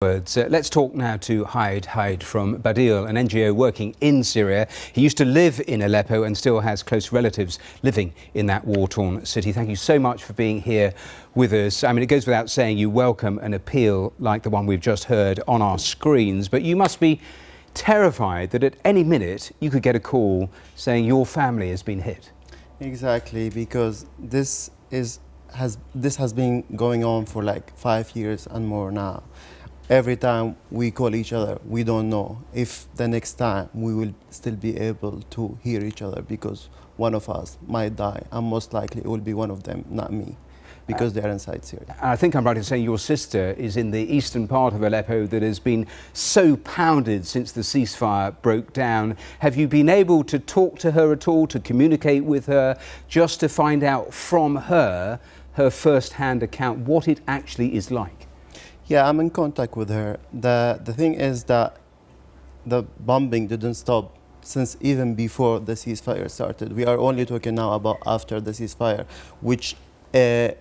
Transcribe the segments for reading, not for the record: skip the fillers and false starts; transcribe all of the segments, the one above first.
Let's talk now to Haid from Badil, an NGO working in Syria. He used to live in Aleppo and still has close relatives living in that war-torn city. Thank you so much for being here with us. I mean, it goes without saying you welcome an appeal like the one we've just heard on our screens, but you must be terrified that at any minute you could get a call saying your family has been hit. Exactly, because this has been going on for like 5 years and more now. Every time we call each other, we don't know if the next time we will still be able to hear each other, because one of us might die, and most likely it will be one of them, not me, because they are inside Syria. I think I'm right in saying your sister is in the eastern part of Aleppo that has been so pounded since the ceasefire broke down. Have you been able to talk to her at all, to communicate with her, just to find out from her first-hand account what it actually is like? Yeah, I'm in contact with her. The thing is that the bombing didn't stop since even before the ceasefire started. We are only talking now about after the ceasefire, which the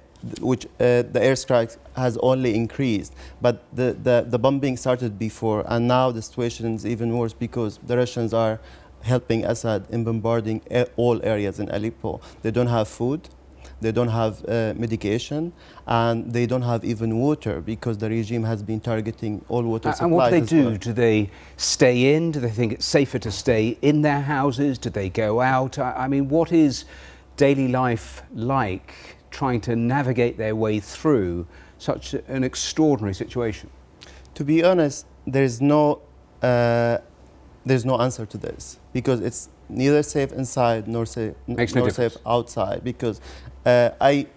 airstrikes has only increased. But the bombing started before, and now the situation is even worse because the Russians are helping Assad in bombarding all areas in Aleppo. They don't have food. They don't have medication, and they don't have even water, because the regime has been targeting all water supplies. And what do they do? Well. Do they stay in? Do they think it's safer to stay in their houses? Do they go out? I mean, what is daily life like trying to navigate their way through such an extraordinary situation? To be honest, there's no answer to this, because it's neither safe inside nor safe outside. Because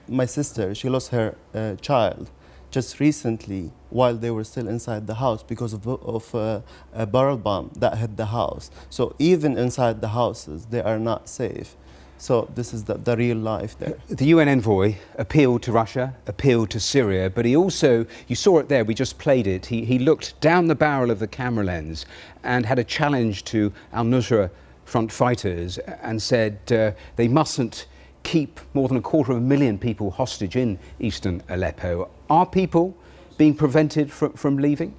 my sister, she lost her child just recently while they were still inside the house because of a barrel bomb that hit the house. So even inside the houses, they are not safe. So this is the real life there. The UN envoy appealed to Russia, appealed to Syria, but he also, you saw it there, we just played it, he looked down the barrel of the camera lens and had a challenge to al-Nusra front fighters and said they mustn't keep more than 250,000 people hostage in eastern Aleppo. Are people being prevented from leaving?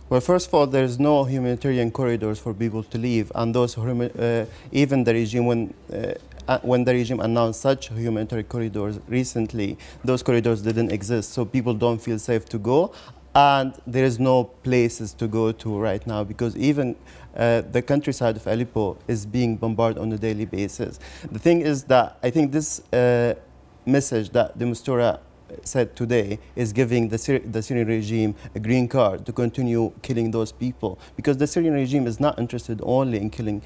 Well, first of all, there's no humanitarian corridors for people to leave, and those even the regime, when the regime announced such humanitarian corridors recently, those corridors didn't exist, so people don't feel safe to go, and there is no places to go to right now, because even the countryside of Aleppo is being bombarded on a daily basis. The thing is that I think this message that the Mistura said today is giving the Syrian regime a green card to continue killing those people, because the Syrian regime is not interested only in killing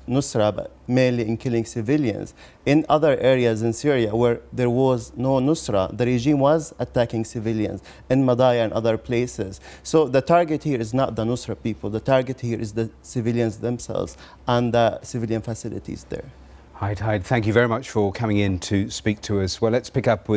Nusra, but mainly in killing civilians. In other areas in Syria where there was no Nusra, the regime was attacking civilians in Madaya and other places. So the target here is not the Nusra people, the target here is the civilians themselves and the civilian facilities there. Haid, thank you very much for coming in to speak to us. Well, let's pick up with